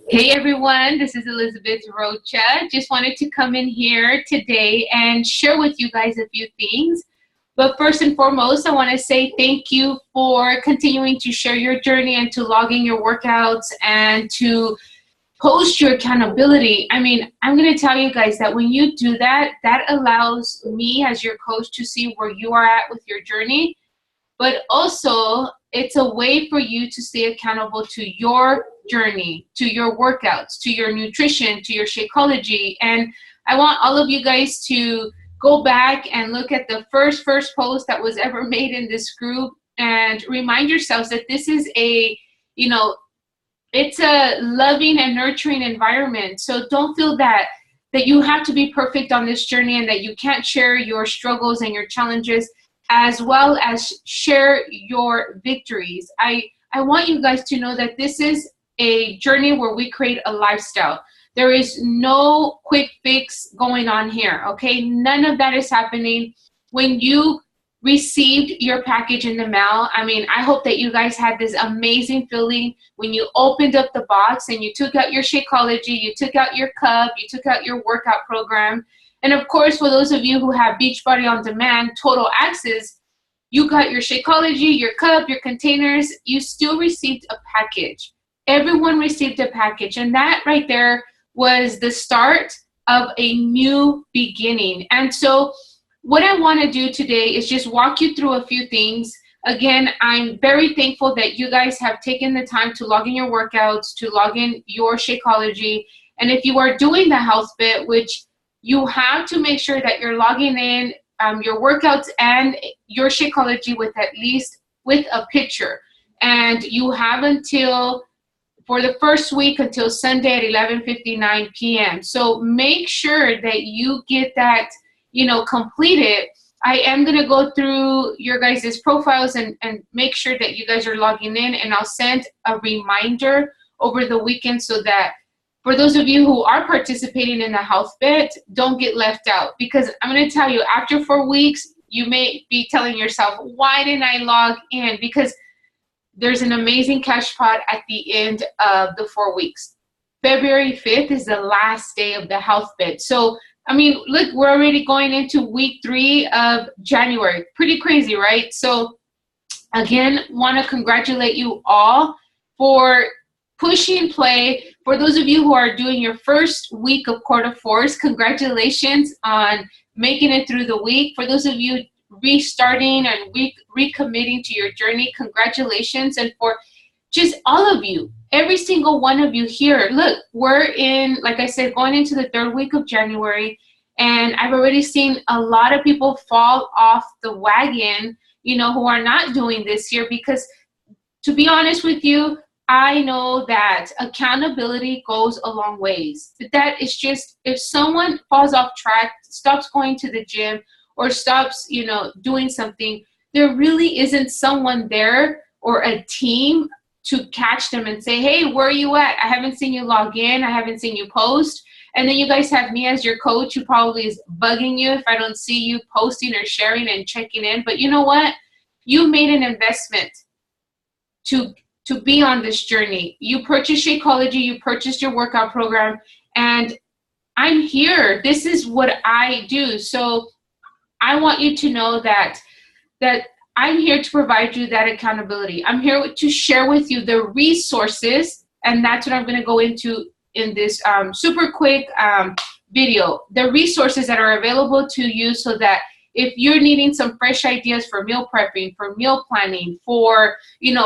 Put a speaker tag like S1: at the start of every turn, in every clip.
S1: Hey everyone, this is Elizabeth Rocha. Just wanted to come in here today and share with you guys a few things. But first and foremost, I want to say thank you for continuing to share your journey and to logging your workouts and to post your accountability. I mean, I'm going to tell you guys that when you do that, that allows me as your coach to see where you are at with your journey, but also it's a way for you to stay accountable to your journey, to your workouts, to your nutrition, to your Shakeology. And I want all of you guys to go back and look at the first post that was ever made in this group and remind yourselves that this is you know, it's a loving and nurturing environment. So don't feel that you have to be perfect on this journey and that you can't share your struggles and your challenges, as well as share your victories. I want you guys to know that this is a journey where we create a lifestyle. There is no quick fix going on here, okay? None of that is happening. When you received your package in the mail, I mean, I hope that you guys had this amazing feeling when you opened up the box and you took out your Shakeology, you took out your cup, you took out your workout program. And of course, for those of you who have Beachbody On Demand Total Access, you got your Shakeology, your cup, your containers, you still received a package. Everyone received a package, and that right there was the start of a new beginning. And so what I want to do today is just walk you through a few things. Again, I'm very thankful that you guys have taken the time to log in your workouts, to log in your Shakeology. And if you are doing the health bit, which you have to make sure that you're logging in your workouts and your Shakeology with at least with a picture. And you have until, for the first week, until Sunday at 11:59 p.m. So make sure that you get that, completed. I am going to go through your guys' profiles and make sure that you guys are logging in, and I'll send a reminder over the weekend so that for those of you who are participating in the health bit, don't get left out. Because I'm going to tell you, after 4 weeks, you may be telling yourself, why didn't I log in? Because there's an amazing cash pot at the end of the 4 weeks. February 5th is the last day of the health bit. So, I mean, look, we're already going into week 3 of January. Pretty crazy, right? So, again, want to congratulate you all for pushing play. For those of you who are doing your first week of Quarter Force, congratulations on making it through the week. For those of you restarting and recommitting to your journey, congratulations. And for just all of you, every single one of you here, look, we're in, like I said, going into the 3rd week of January, and I've already seen a lot of people fall off the wagon, who are not doing this year, because to be honest with you, I know that accountability goes a long ways. That is just, if someone falls off track, stops going to the gym, or stops, doing something, there really isn't someone there or a team to catch them and say, hey, where are you at? I haven't seen you log in. I haven't seen you post. And then you guys have me as your coach who probably is bugging you if I don't see you posting or sharing and checking in. But you know what? You made an investment to be on this journey. You purchased Shakeology, you purchased your workout program, and I'm here. This is what I do. So I want you to know that I'm here to provide you that accountability. I'm here to share with you the resources, and that's what I'm going to go into in this super quick video. The resources that are available to you, so that if you're needing some fresh ideas for meal prepping, for meal planning, for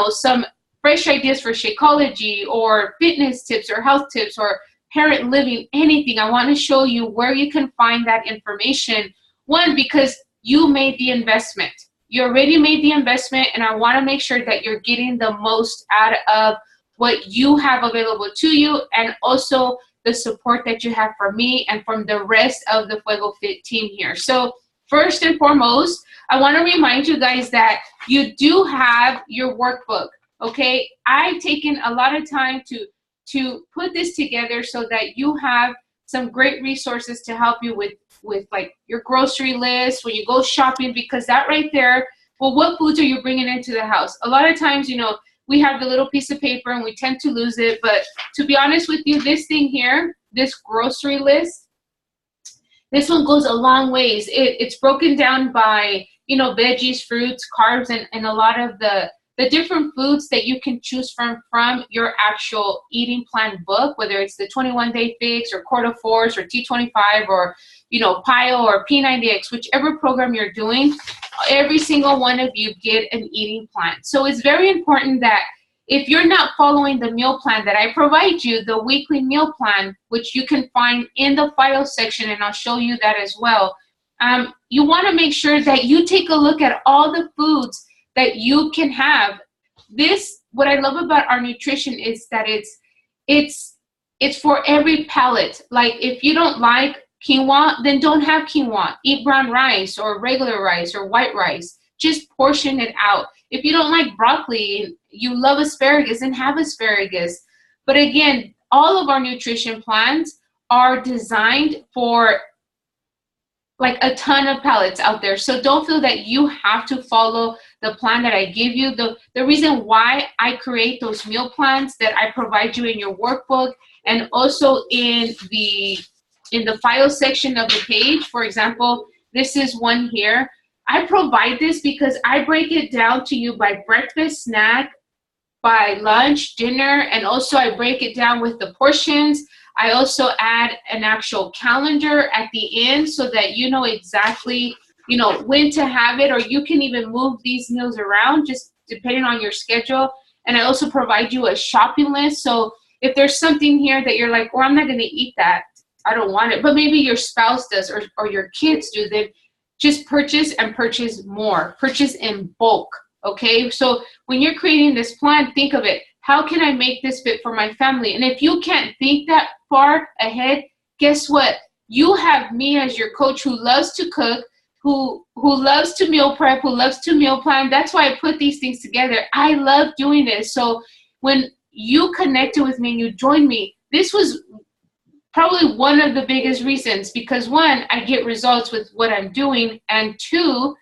S1: some fresh ideas for Shakeology or fitness tips or health tips or parent living, anything, I want to show you where you can find that information. One, because you made the investment. You already made the investment, and I want to make sure that you're getting the most out of what you have available to you, and also the support that you have from me and from the rest of the Fuego Fit team here. So first and foremost, I want to remind you guys that you do have your workbook, okay? I've taken a lot of time to put this together so that you have some great resources to help you with like your grocery list when you go shopping, because that right there, well, what foods are you bringing into the house? A lot of times, we have the little piece of paper and we tend to lose it. But to be honest with you, this thing here, this grocery list, this one goes a long ways. It's broken down by, you know, veggies, fruits, carbs, and a lot of the different foods that you can choose from your actual eating plan book, whether it's the 21-day fix or Quarter Force or T25 or, you know, PIO or P90X, whichever program you're doing, every single one of you get an eating plan. So it's very important that if you're not following the meal plan that I provide you, the weekly meal plan, which you can find in the file section, and I'll show you that as well, you want to make sure that you take a look at all the foods that you can have. This, what I love about our nutrition is that it's for every palate. Like if you don't like quinoa, then don't have quinoa. Eat brown rice or regular rice or white rice. Just portion it out. If you don't like broccoli, you love asparagus, then have asparagus. But again, all of our nutrition plans are designed for like a ton of palettes out there. So don't feel that you have to follow the plan that I give you. The reason why I create those meal plans that I provide you in your workbook and also in the file section of the page, for example, this is one here. I provide this because I break it down to you by breakfast, snack, by lunch, dinner, and also I break it down with the portions. I also add an actual calendar at the end so that you know exactly, you know, when to have it, or you can even move these meals around just depending on your schedule. And I also provide you a shopping list. So if there's something here that you're like, well, I'm not going to eat that, I don't want it, but maybe your spouse does or your kids do, then just purchase and purchase more. Purchase in bulk, okay? So when you're creating this plan, think of it. How can I make this fit for my family? And if you can't think that far ahead, guess what? You have me as your coach who loves to cook, who loves to meal prep, who loves to meal plan. That's why I put these things together. I love doing this. So when you connected with me and you joined me, this was probably one of the biggest reasons, because one, I get results with what I'm doing, and two,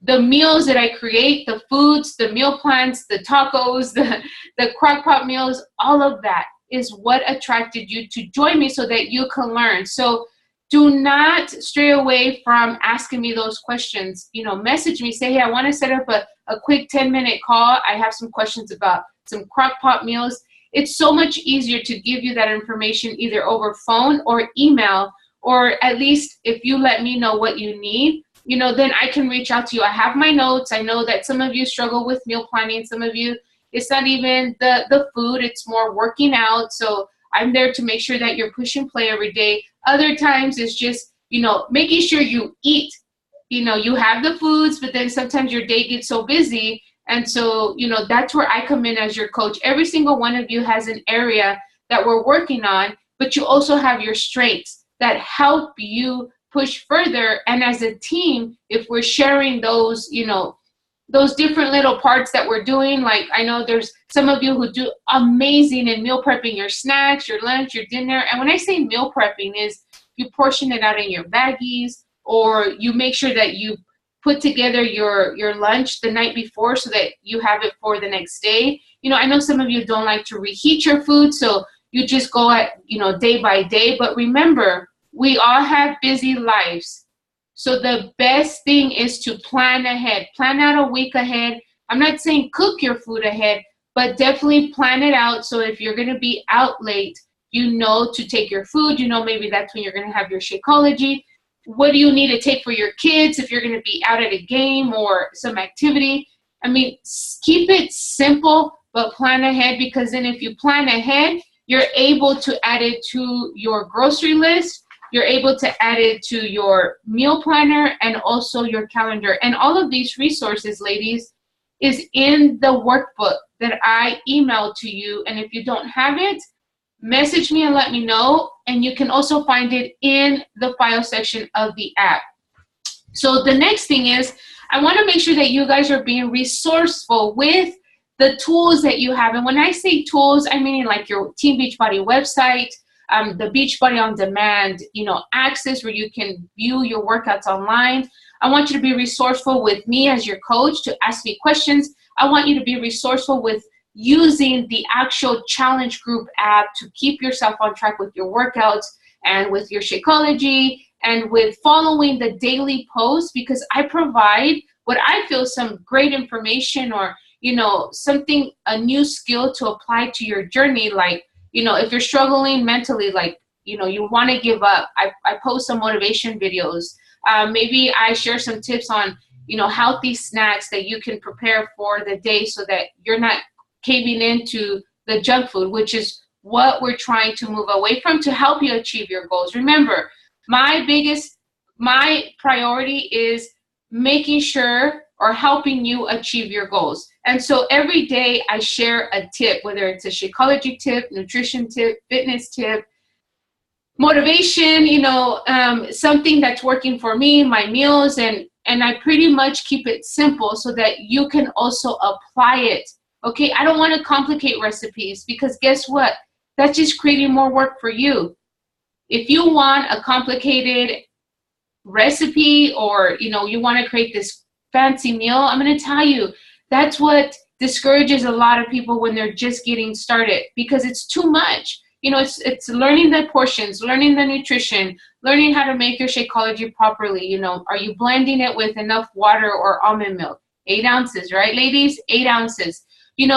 S1: the meals that I create, the foods, the meal plans, the tacos, the crock pot meals, all of that is what attracted you to join me so that you can learn. So do not stray away from asking me those questions. You know, message me, say, hey, I want to set up a quick 10-minute call. I have some questions about some crock pot meals. It's so much easier to give you that information either over phone or email, or at least if you let me know what you need, you know, then I can reach out to you. I have my notes. I know that some of you struggle with meal planning. Some of you, it's not even the food, it's more working out. So I'm there to make sure that you're push and play every day. Other times it's just, you know, making sure you eat. You know, you have the foods, but then sometimes your day gets so busy. And so, you know, that's where I come in as your coach. Every single one of you has an area that we're working on, but you also have your strengths that help you push further. And as a team, if we're sharing those, you know, those different little parts that we're doing, like I know there's some of you who do amazing in meal prepping your snacks, your lunch, your dinner. And when I say meal prepping is you portion it out in your baggies, or you make sure that you put together your lunch the night before so that you have it for the next day. You know, I know some of you don't like to reheat your food, so you just go at, you know, day by day. But remember, we all have busy lives. So the best thing is to plan ahead. Plan out a week ahead. I'm not saying cook your food ahead, but definitely plan it out. So if you're going to be out late, you know to take your food. You know, maybe that's when you're going to have your Shakeology. What do you need to take for your kids if you're going to be out at a game or some activity? I mean, keep it simple, but plan ahead, because then if you plan ahead, you're able to add it to your grocery list. You're able to add it to your meal planner and also your calendar. And all of these resources, ladies, is in the workbook that I emailed to you. And if you don't have it, message me and let me know. And you can also find it in the file section of the app. So the next thing is, I want to make sure that you guys are being resourceful with the tools that you have. And when I say tools, I mean like your Team Beachbody website, the Beachbody on Demand, you know, access where you can view your workouts online. I want you to be resourceful with me as your coach to ask me questions. I want you to be resourceful with using the actual challenge group app to keep yourself on track with your workouts and with your Shakeology and with following the daily posts, because I provide what I feel some great information, or something, a new skill to apply to your journey. Like, if you're struggling mentally, like, you want to give up, I post some motivation videos. Maybe I share some tips on, healthy snacks that you can prepare for the day so that you're not caving into the junk food, which is what we're trying to move away from to help you achieve your goals. Remember, my priority is making sure or helping you achieve your goals. And so every day I share a tip, whether it's a Shakeology tip, nutrition tip, fitness tip, motivation, something that's working for me, my meals, and I pretty much keep it simple so that you can also apply it. Okay, I don't want to complicate recipes, because guess what? That's just creating more work for you. If you want a complicated recipe, or you want to create this fancy meal, I'm going to tell you, that's what discourages a lot of people when they're just getting started, because it's too much. It's learning the portions, learning the nutrition, learning how to make your Shakeology properly. Are you blending it with enough water or almond milk? 8 ounces, right, ladies? 8 ounces.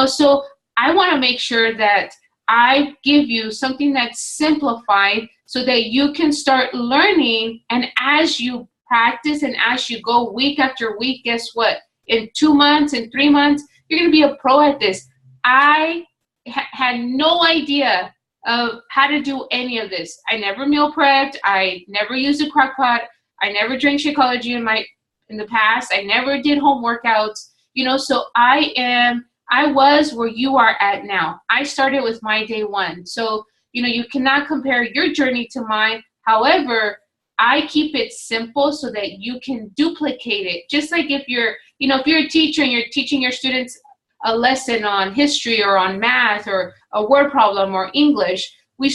S1: So I want to make sure that I give you something that's simplified so that you can start learning. And as you practice and as you go week after week, guess what? In 2 months, in 3 months, you're going to be a pro at this. I had no idea of how to do any of this. I never meal prepped. I never used a crock pot. I never drank Shakeology in the past. I never did home workouts. So I was where you are at now. I started with my day one. So, you cannot compare your journey to mine. However, I keep it simple so that you can duplicate it. Just like if you're a teacher and you're teaching your students a lesson on history or on math or a word problem or English, we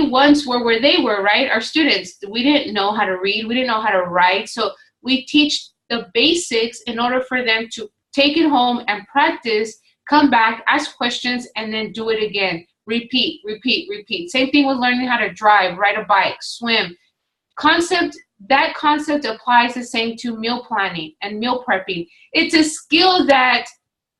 S1: once were where they were, right? Our students, we didn't know how to read. We didn't know how to write. So we teach the basics in order for them to take it home and practice, come back, ask questions, and then do it again. Repeat, repeat, repeat. Same thing with learning how to drive, ride a bike, swim. That concept applies the same to meal planning and meal prepping. It's a skill that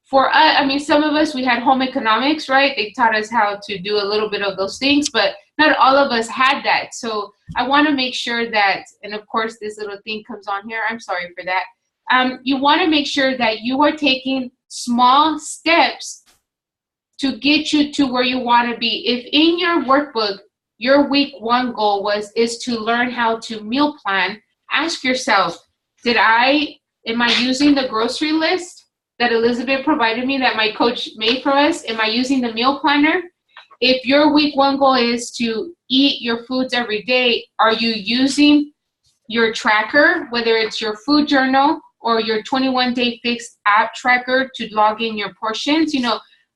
S1: for us, some of us, we had home economics, right? They taught us how to do a little bit of those things, but not all of us had that. So I want to make sure that, and of course this little thing comes on here, I'm sorry for that. You want to make sure that you are taking small steps to get you to where you want to be. If in your workbook, your week 1 goal is to learn how to meal plan, ask yourself, am I using the grocery list that Elizabeth provided me, that my coach made for us? Am I using the meal planner? If your week 1 goal is to eat your foods every day, are you using your tracker, whether it's your food journal or your 21-day fixed app tracker to log in your portions?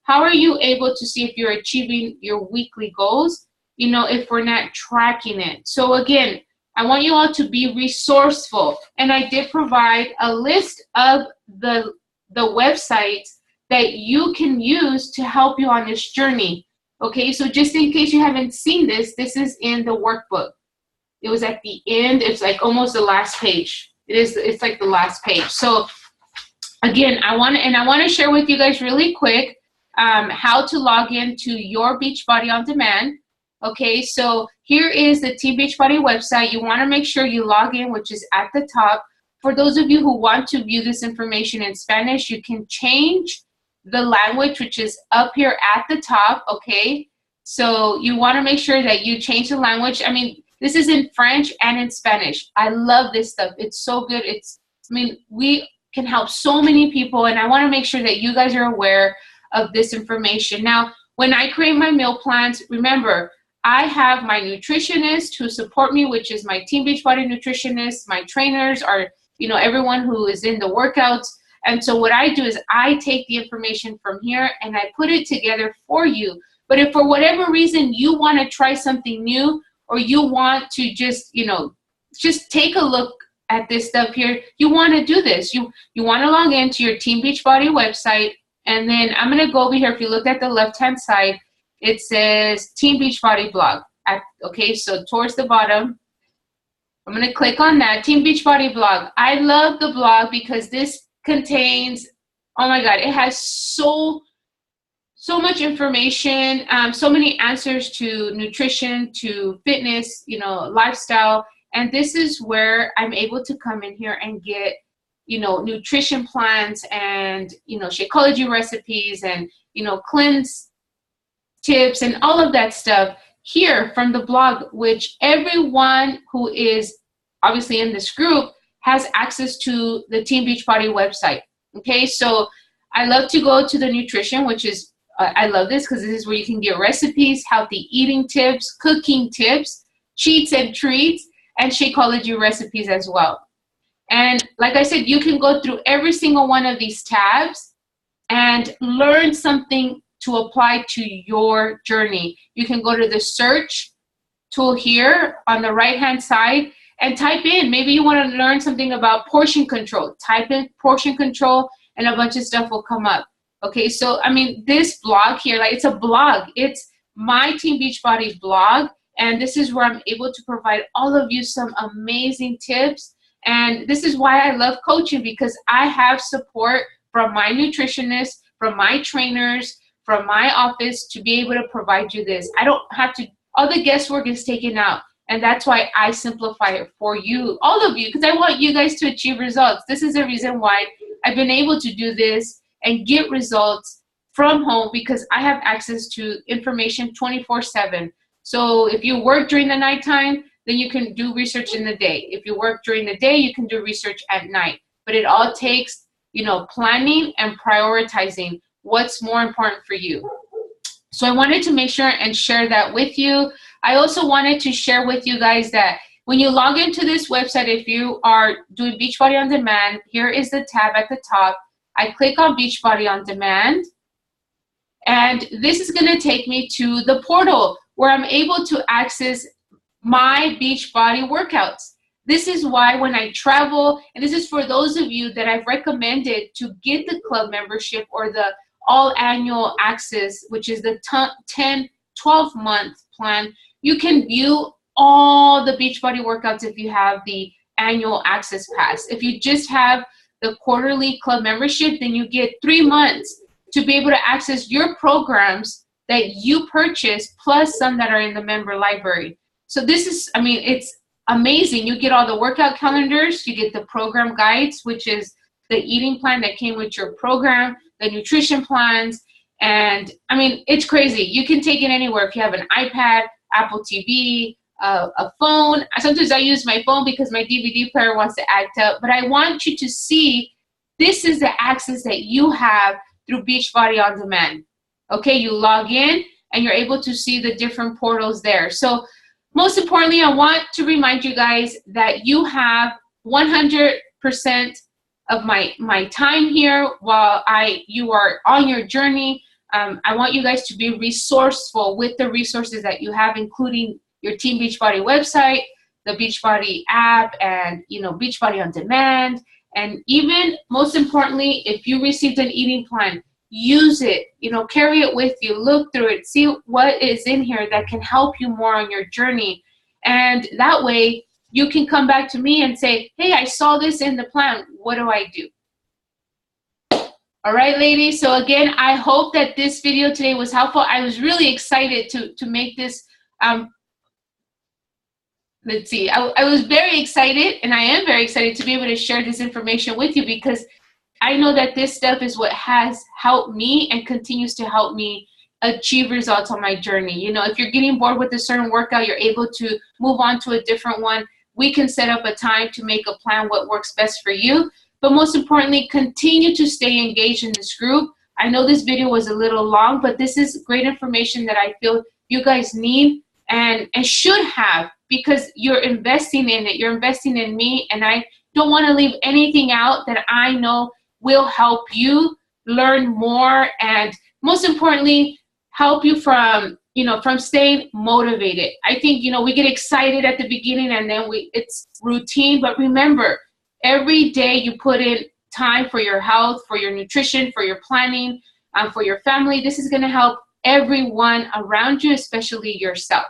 S1: How are you able to see if you're achieving your weekly goals, if we're not tracking it? So again, I want you all to be resourceful. And I did provide a list of the websites that you can use to help you on this journey. Okay, so just in case you haven't seen this is in the workbook. It was at the end. It's like almost the last page. It's like the last page. So again, I want to share with you guys really quick how to log into your Beachbody on Demand. Okay, so here is the Team Beachbody website. You want to make sure you log in, which is at the top. For those of you who want to view this information in Spanish, you can change the language, which is up here at the top. Okay, so you want to make sure that you change the language. This is in French and in Spanish. I love this stuff. It's so good. We can help so many people, and I want to make sure that you guys are aware of this information. Now, when I create my meal plans, remember, I have my nutritionist who support me, which is my Team Beachbody nutritionist. My trainers are, everyone who is in the workouts. And so what I do is I take the information from here and I put it together for you. But if for whatever reason you want to try something new, or you want to just take a look at this stuff here, you want to do this. You want to log into your Team Beachbody website, And then I'm going to go over here. If you look at the left-hand side, it says Team Beachbody Blog. Okay, so towards the bottom, I'm going to click on that, Team Beachbody Blog. I love the blog because this contains, oh my God, it has so much information, so many answers to nutrition, to fitness, lifestyle. And this is where I'm able to come in here and get, nutrition plans and, Shakeology recipes and, cleanse tips and all of that stuff here from the blog, which everyone who is obviously in this group has access to the Team Beachbody website. Okay, so I love to go to the nutrition, which is, I love this because this is where you can get recipes, healthy eating tips, cooking tips, cheats and treats, and Shakeology recipes as well. And like I said, you can go through every single one of these tabs and learn something to apply to your journey. You can go to the search tool here on the right-hand side and type in, maybe you want to learn something about portion control. Type in portion control and a bunch of stuff will come up. Okay, so I mean, this blog here, like it's a blog. It's my Team Beachbody blog, and this is where I'm able to provide all of you some amazing tips. And this is why I love coaching, because I have support from my nutritionists, from my trainers, from my office to be able to provide you this. I don't have to, all the guesswork is taken out. And that's why I simplify it for you, all of you, because I want you guys to achieve results. This is the reason why I've been able to do this and get results from home, because I have access to information 24/7. So if you work during the nighttime, then you can do research in the day. If you work during the day, you can do research at night. But it all takes, planning and prioritizing what's more important for you. So I wanted to make sure and share that with you. I also wanted to share with you guys that when you log into this website, if you are doing Beachbody On Demand, here is the tab at the top. I click on Beachbody On Demand, and this is going to take me to the portal where I'm able to access my Beachbody workouts. This is why when I travel, and this is for those of you that I've recommended to get the club membership or the all annual access, which is the 12-month plan, you can view all the Beachbody workouts if you have the annual access pass. If you just have the quarterly club membership, then you get 3 months to be able to access your programs that you purchase, plus some that are in the member library. So this is, I mean, it's amazing. You get all the workout calendars, you get the program guides, which is the eating plan that came with your program, the nutrition plans, and I mean, it's crazy. You can take it anywhere. If you have an iPad, Apple TV, a phone. Sometimes I use my phone because my DVD player wants to act up, but I want you to see this is the access that you have through Beachbody On Demand. Okay, you log in and you're able to see the different portals there. So most importantly, I want to remind you guys that you have 100% of my time here while you are on your journey. I want you guys to be resourceful with the resources that you have, including your Team Beachbody website, the Beachbody app, and Beachbody On Demand. And even most importantly, if you received an eating plan, use it, carry it with you, look through it, see what is in here that can help you more on your journey. And that way you can come back to me and say, hey, I saw this in the plan. What do I do? All right, ladies. So again, I hope that this video today was helpful. I was really excited to make this. Let's see. I was very excited, and I am very excited to be able to share this information with you, because I know that this stuff is what has helped me and continues to help me achieve results on my journey. If you're getting bored with a certain workout, you're able to move on to a different one. We can set up a time to make a plan what works best for you. But most importantly, continue to stay engaged in this group. I know this video was a little long, but this is great information that I feel you guys need and should have, because you're investing in it. You're investing in me, and I don't want to leave anything out that I know will help you learn more, and most importantly, help you from staying motivated. I think, we get excited at the beginning and then it's routine, but remember, every day you put in time for your health, for your nutrition, for your planning, for your family. This is going to help everyone around you, especially yourself.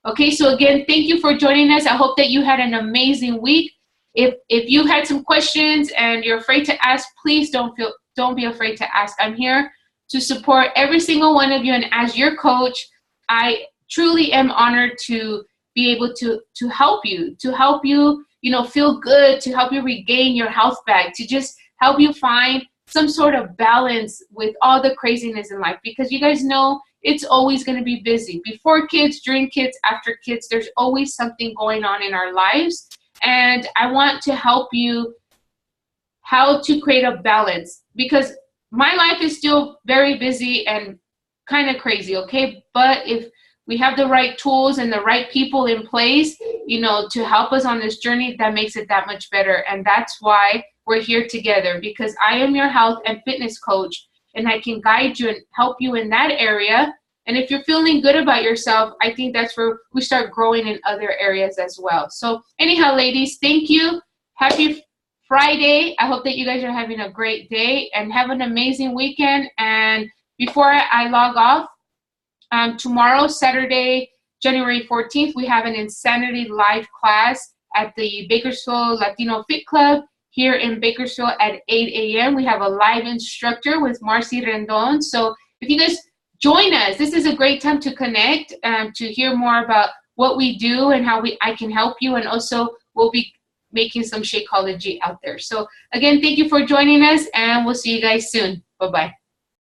S1: Okay, so again, thank you for joining us. I hope that you had an amazing week. If you had some questions and you're afraid to ask, please don't be afraid to ask. I'm here to support every single one of you, and as your coach, I truly am honored to be able to help you, feel good, to help you regain your health back, to just help you find some sort of balance with all the craziness in life, because you guys know it's always going to be busy. Before kids, during kids, after kids, there's always something going on in our lives. And I want to help you how to create a balance, because my life is still very busy and kind of crazy, okay? But if we have the right tools and the right people in place, to help us on this journey, that makes it that much better. And that's why we're here together, because I am your health and fitness coach, and I can guide you and help you in that area. And if you're feeling good about yourself, I think that's where we start growing in other areas as well. So anyhow, ladies, thank you. Happy Friday. I hope that you guys are having a great day and have an amazing weekend. And before I log off, tomorrow, Saturday, January 14th, we have an Insanity Live class at the Bakersfield Latino Fit Club here in Bakersfield at 8 a.m. We have a live instructor with Marcy Rendon. So if you guys join us, this is a great time to connect, to hear more about what we do and how I can help you. And also we'll be making some Shakeology out there. So again, thank you for joining us, and we'll see you guys soon. Bye-bye.